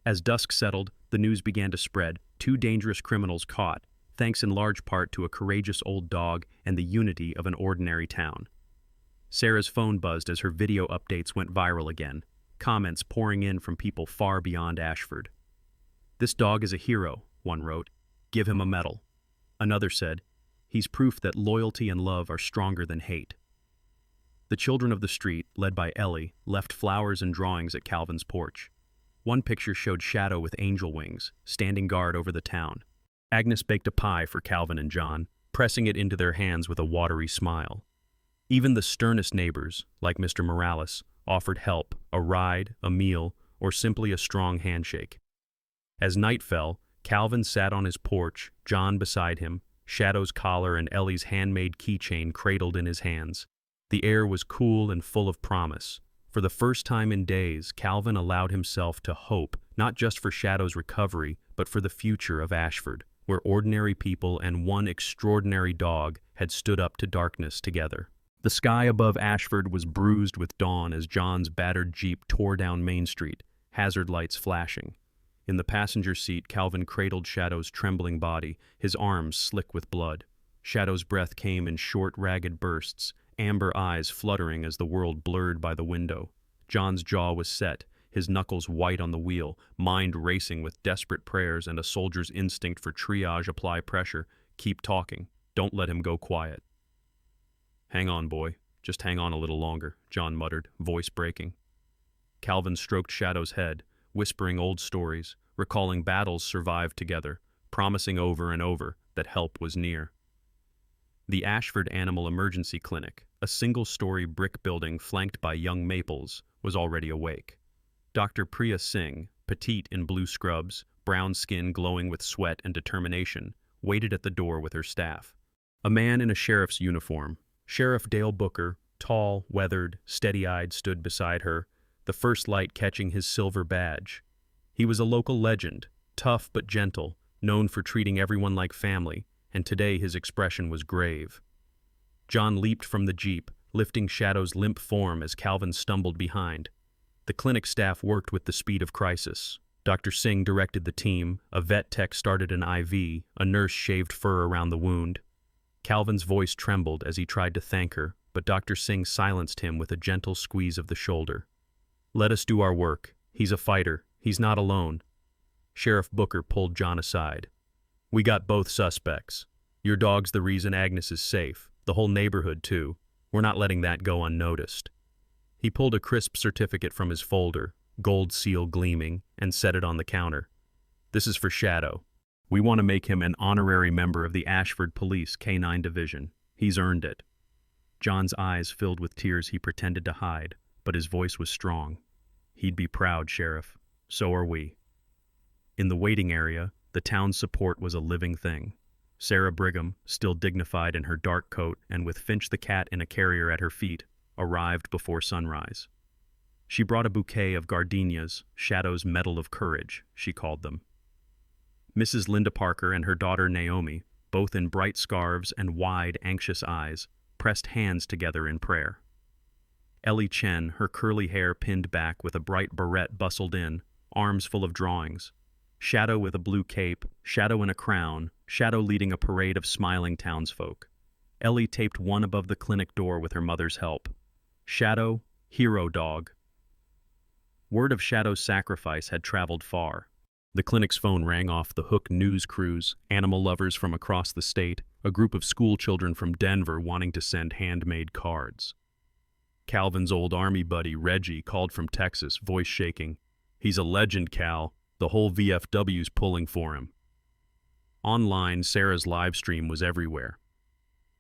As dusk settled, the news began to spread: 2 dangerous criminals caught, thanks in large part to a courageous old dog and the unity of an ordinary town. Sarah's phone buzzed as her video updates went viral again, comments pouring in from people far beyond Ashford. "This dog is a hero," one wrote. "Give him a medal." Another said, "He's proof that loyalty and love are stronger than hate." The children of the street, led by Ellie, left flowers and drawings at Calvin's porch. One picture showed Shadow with angel wings, standing guard over the town. Agnes baked a pie for Calvin and John, pressing it into their hands with a watery smile. Even the sternest neighbors, like Mr. Morales, offered help, a ride, a meal, or simply a strong handshake. As night fell, Calvin sat on his porch, John beside him, Shadow's collar and Ellie's handmade keychain cradled in his hands. The air was cool and full of promise. For the first time in days, Calvin allowed himself to hope, not just for Shadow's recovery, but for the future of Ashford, where ordinary people and one extraordinary dog had stood up to darkness together. The sky above Ashford was bruised with dawn as John's battered Jeep tore down Main Street, hazard lights flashing. In the passenger seat, Calvin cradled Shadow's trembling body, his arms slick with blood. Shadow's breath came in short, ragged bursts, amber eyes fluttering as the world blurred by the window. John's jaw was set, his knuckles white on the wheel, mind racing with desperate prayers and a soldier's instinct for triage. Apply pressure. Keep talking. Don't let him go quiet. "Hang on, boy. Just hang on a little longer," John muttered, voice breaking. Calvin stroked Shadow's head, whispering old stories, recalling battles survived together, promising over and over that help was near. The Ashford Animal Emergency Clinic, a single-story brick building flanked by young maples, was already awake. Dr. Priya Singh, petite in blue scrubs, brown skin glowing with sweat and determination, waited at the door with her staff. A man in a sheriff's uniform, Sheriff Dale Booker, tall, weathered, steady-eyed, stood beside her, the first light catching his silver badge. He was a local legend, tough but gentle, known for treating everyone like family, and today his expression was grave. John leaped from the Jeep, lifting Shadow's limp form as Calvin stumbled behind. The clinic staff worked with the speed of crisis. Dr. Singh directed the team, a vet tech started an IV, a nurse shaved fur around the wound. Calvin's voice trembled as he tried to thank her, but Dr. Singh silenced him with a gentle squeeze of the shoulder. "Let us do our work. He's a fighter. He's not alone." Sheriff Booker pulled John aside. "We got both suspects. Your dog's the reason Agnes is safe, the whole neighborhood too. We're not letting that go unnoticed." He pulled a crisp certificate from his folder, gold seal gleaming, and set it on the counter. "This is for Shadow. We want to make him an honorary member of the Ashford Police K-9 Division. He's earned it." John's eyes filled with tears he pretended to hide, but his voice was strong. "He'd be proud, Sheriff. So are we." In the waiting area, the town's support was a living thing. Sarah Brigham, still dignified in her dark coat and with Finch the cat in a carrier at her feet, arrived before sunrise. She brought a bouquet of gardenias, Shadow's Medal of Courage, she called them. Mrs. Linda Parker and her daughter Naomi, both in bright scarves and wide, anxious eyes, pressed hands together in prayer. Ellie Chen, her curly hair pinned back with a bright barrette, bustled in, arms full of drawings. Shadow with a blue cape, Shadow in a crown, Shadow leading a parade of smiling townsfolk. Ellie taped one above the clinic door with her mother's help. Shadow, hero dog. Word of Shadow's sacrifice had traveled far. The clinic's phone rang off the Hook news crews, animal lovers from across the state, a group of school children from Denver wanting to send handmade cards. Calvin's old army buddy, Reggie, called from Texas, voice shaking. "He's a legend, Cal. The whole VFW's pulling for him." Online, Sarah's live stream was everywhere.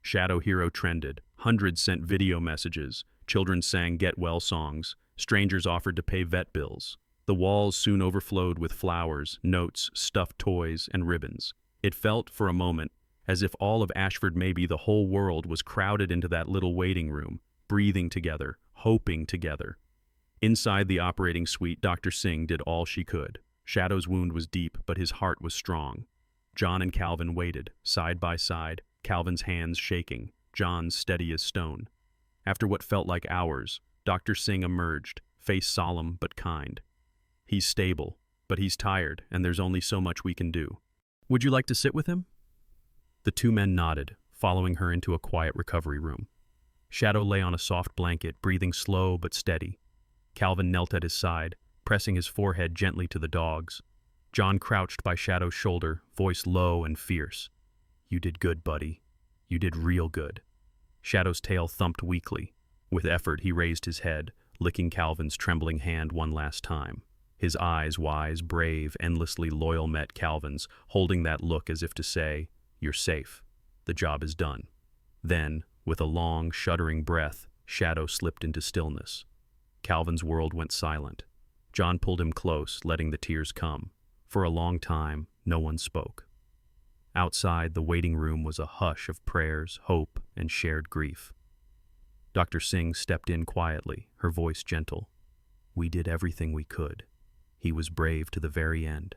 Shadow Hero trended. Hundreds sent video messages. Children sang get well songs. Strangers offered to pay vet bills. The walls soon overflowed with flowers, notes, stuffed toys, and ribbons. It felt, for a moment, as if all of Ashford, maybe the whole world, was crowded into that little waiting room, breathing together, hoping together. Inside the operating suite, Dr. Singh did all she could. Shadow's wound was deep, but his heart was strong. John and Calvin waited, side by side, Calvin's hands shaking, John's steady as stone. After what felt like hours, Dr. Singh emerged, face solemn but kind. "He's stable, but he's tired, and there's only so much we can do. Would you like to sit with him?" The two men nodded, following her into a quiet recovery room. Shadow lay on a soft blanket, breathing slow but steady. Calvin knelt at his side, pressing his forehead gently to the dog's. John crouched by Shadow's shoulder, voice low and fierce. "You did good, buddy. You did real good." Shadow's tail thumped weakly. With effort, he raised his head, licking Calvin's trembling hand one last time. His eyes, wise, brave, endlessly loyal, met Calvin's, holding that look as if to say, "You're safe. The job is done." Then, with a long, shuddering breath, Shadow slipped into stillness. Calvin's world went silent. John pulled him close, letting the tears come. For a long time, no one spoke. Outside, the waiting room was a hush of prayers, hope, and shared grief. Dr. Singh stepped in quietly, her voice gentle. "We did everything we could. He was brave to the very end."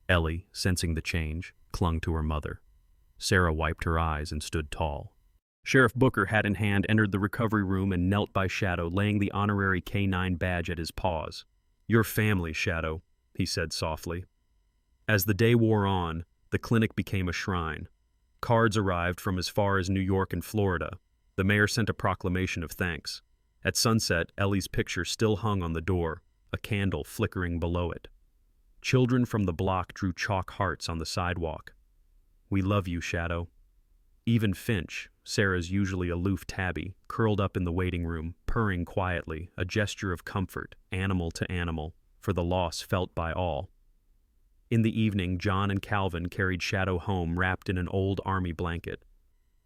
Ellie, sensing the change, clung to her mother. Sarah wiped her eyes and stood tall. Sheriff Booker, hat in hand, entered the recovery room and knelt by Shadow, laying the honorary K9 badge at his paws. "Your family, Shadow," he said softly. As the day wore on, the clinic became a shrine. Cards arrived from as far as New York and Florida. The mayor sent a proclamation of thanks. At sunset, Ellie's picture still hung on the door, a candle flickering below it. Children from the block drew chalk hearts on the sidewalk. "We love you, Shadow." Even Finch, Sarah's usually aloof tabby, curled up in the waiting room, purring quietly, a gesture of comfort, animal to animal, for the loss felt by all. In the evening, John and Calvin carried Shadow home wrapped in an old army blanket.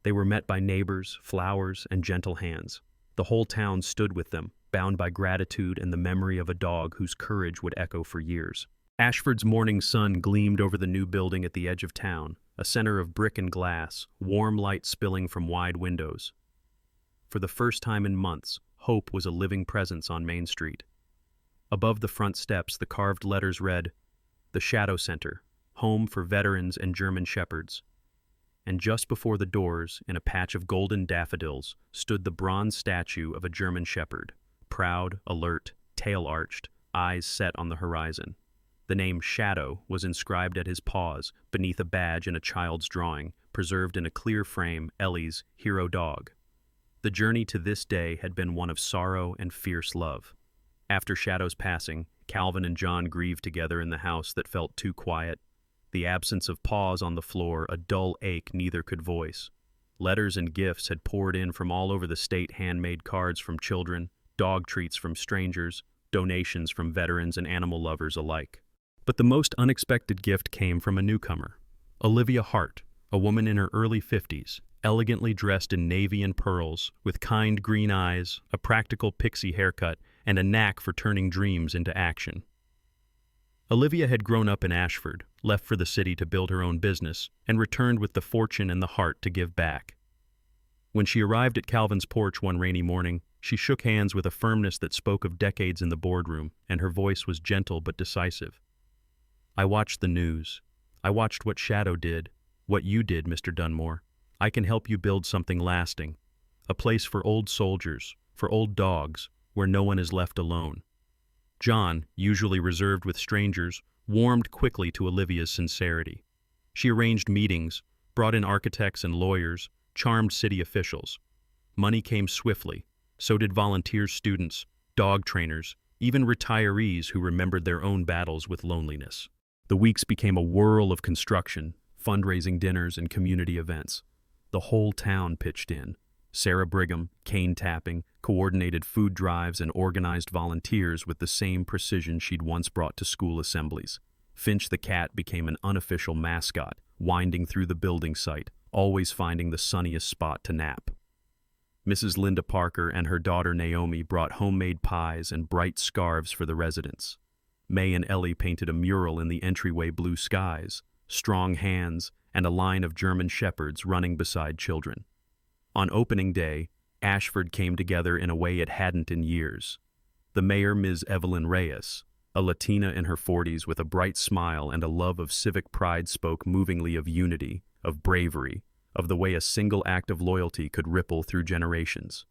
They were met by neighbors, flowers, and gentle hands. The whole town stood with them, bound by gratitude and the memory of a dog whose courage would echo for years. Ashford's morning sun gleamed over the new building at the edge of town, a center of brick and glass, warm light spilling from wide windows. For the first time in months, hope was a living presence on Main Street. Above the front steps, the carved letters read, "The Shadow Center, home for veterans and German shepherds." And just before the doors, in a patch of golden daffodils, stood the bronze statue of a German shepherd, proud, alert, tail arched, eyes set on the horizon. The name Shadow was inscribed at his paws, beneath a badge in a child's drawing, preserved in a clear frame, Ellie's hero dog. The journey to this day had been one of sorrow and fierce love. After Shadow's passing, Calvin and John grieved together in the house that felt too quiet. The absence of paws on the floor, a dull ache neither could voice. Letters and gifts had poured in from all over the state, handmade cards from children, dog treats from strangers, donations from veterans and animal lovers alike. But the most unexpected gift came from a newcomer. Olivia Hart, a woman in her early 50s, elegantly dressed in navy and pearls, with kind green eyes, a practical pixie haircut, and a knack for turning dreams into action. Olivia had grown up in Ashford, left for the city to build her own business, and returned with the fortune and the heart to give back. When she arrived at Calvin's porch one rainy morning, she shook hands with a firmness that spoke of decades in the boardroom, and her voice was gentle but decisive. "I watched the news. I watched what Shadow did, what you did, Mr. Dunmore. I can help you build something lasting. A place for old soldiers, for old dogs, where no one is left alone." John, usually reserved with strangers, warmed quickly to Olivia's sincerity. She arranged meetings, brought in architects and lawyers, charmed city officials. Money came swiftly, so did volunteer students, dog trainers, even retirees who remembered their own battles with loneliness. The weeks became a whirl of construction, fundraising dinners, and community events. The whole town pitched in. Sarah Brigham, cane tapping, coordinated food drives, and organized volunteers with the same precision she'd once brought to school assemblies. Finch the cat became an unofficial mascot, winding through the building site, always finding the sunniest spot to nap. Mrs. Linda Parker and her daughter Naomi brought homemade pies and bright scarves for the residents. May and Ellie painted a mural in the entryway blue skies, strong hands, and a line of German shepherds running beside children. On opening day, Ashford came together in a way it hadn't in years. The mayor, Ms. Evelyn Reyes, a Latina in her 40s with a bright smile and a love of civic pride, spoke movingly of unity, of bravery, of the way a single act of loyalty could ripple through generations.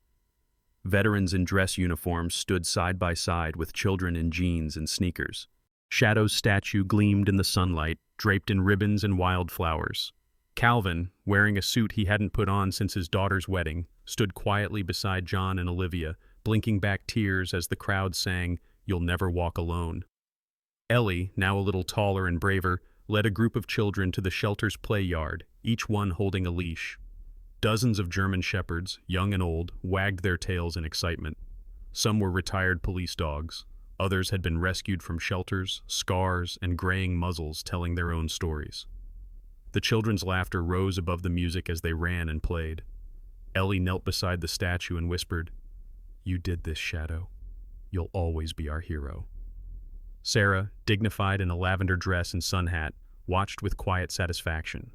Veterans in dress uniforms stood side by side with children in jeans and sneakers. Shadow's statue gleamed in the sunlight, draped in ribbons and wildflowers. Calvin, wearing a suit he hadn't put on since his daughter's wedding, stood quietly beside John and Olivia, blinking back tears as the crowd sang, "You'll Never Walk Alone." Ellie, now a little taller and braver, led a group of children to the shelter's play yard, each one holding a leash. Dozens of German shepherds, young and old, wagged their tails in excitement. Some were retired police dogs. Others had been rescued from shelters, scars, and graying muzzles telling their own stories. The children's laughter rose above the music as they ran and played. Ellie knelt beside the statue and whispered, "You did this, Shadow. You'll always be our hero." Sarah, dignified in a lavender dress and sun hat, watched with quiet satisfaction.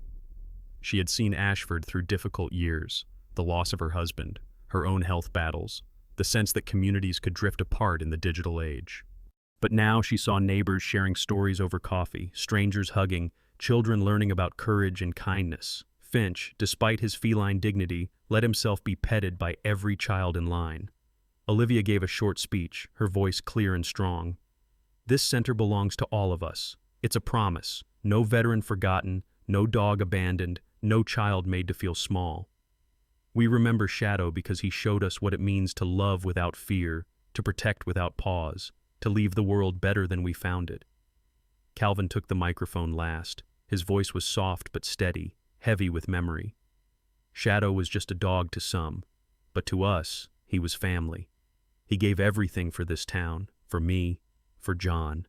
She had seen Ashford through difficult years, the loss of her husband, her own health battles, the sense that communities could drift apart in the digital age. But now she saw neighbors sharing stories over coffee, strangers hugging, children learning about courage and kindness. Finch, despite his feline dignity, let himself be petted by every child in line. Olivia gave a short speech, her voice clear and strong. "This center belongs to all of us. It's a promise. No veteran forgotten, no dog abandoned, no child made to feel small. We remember Shadow because he showed us what it means to love without fear, to protect without pause, to leave the world better than we found it." Calvin took the microphone last. His voice was soft but steady, heavy with memory. Shadow was just a dog to some, but to us, he was family. He gave everything for this town, for me, for John.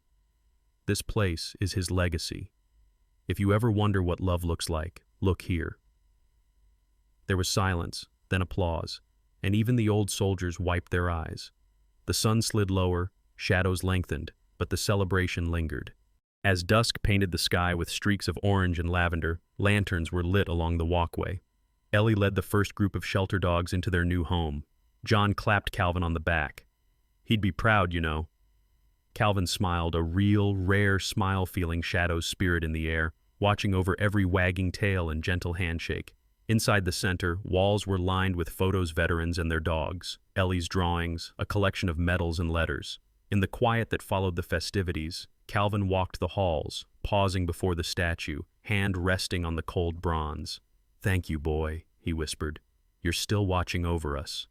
This place is his legacy. If you ever wonder what love looks like, look here. There was silence, then applause, and even the old soldiers wiped their eyes. The sun slid lower, shadows lengthened, but the celebration lingered. As dusk painted the sky with streaks of orange and lavender, lanterns were lit along the walkway. Ellie led the first group of shelter dogs into their new home. John clapped Calvin on the back. "He'd be proud, you know." Calvin smiled, a real, rare smile, feeling Shadow's spirit in the air, watching over every wagging tail and gentle handshake. Inside the center, walls were lined with photos, veterans and their dogs, Ellie's drawings, a collection of medals and letters. In the quiet that followed the festivities, Calvin walked the halls, pausing before the statue, hand resting on the cold bronze. "Thank you, boy," he whispered. "You're still watching over us."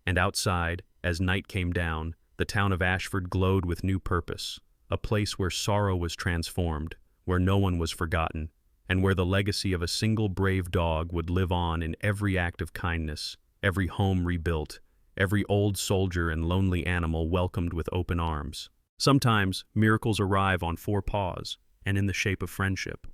And outside, as night came down, the town of Ashford glowed with new purpose, a place where sorrow was transformed, where no one was forgotten, and where the legacy of a single brave dog would live on in every act of kindness, every home rebuilt, every old soldier and lonely animal welcomed with open arms. Sometimes, miracles arrive on four paws, and in the shape of friendship.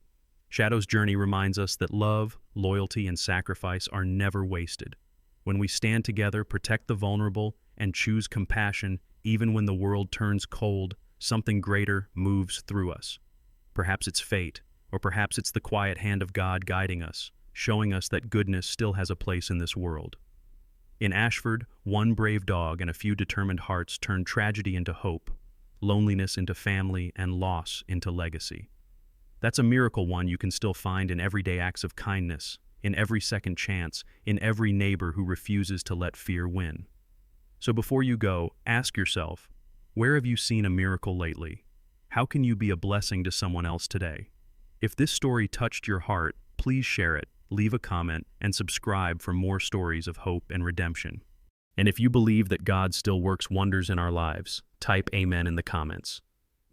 Shadow's journey reminds us that love, loyalty, and sacrifice are never wasted. When we stand together, protect the vulnerable, and choose compassion, even when the world turns cold, something greater moves through us. Perhaps it's fate, or perhaps it's the quiet hand of God guiding us, showing us that goodness still has a place in this world. In Ashford, one brave dog and a few determined hearts turned tragedy into hope, loneliness into family, and loss into legacy. That's a miracle one you can still find in everyday acts of kindness, in every second chance, in every neighbor who refuses to let fear win. So before you go, ask yourself, where have you seen a miracle lately? How can you be a blessing to someone else today? If this story touched your heart, please share it, leave a comment, and subscribe for more stories of hope and redemption. And if you believe that God still works wonders in our lives, type Amen in the comments.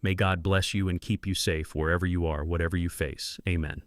May God bless you and keep you safe wherever you are, whatever you face. Amen.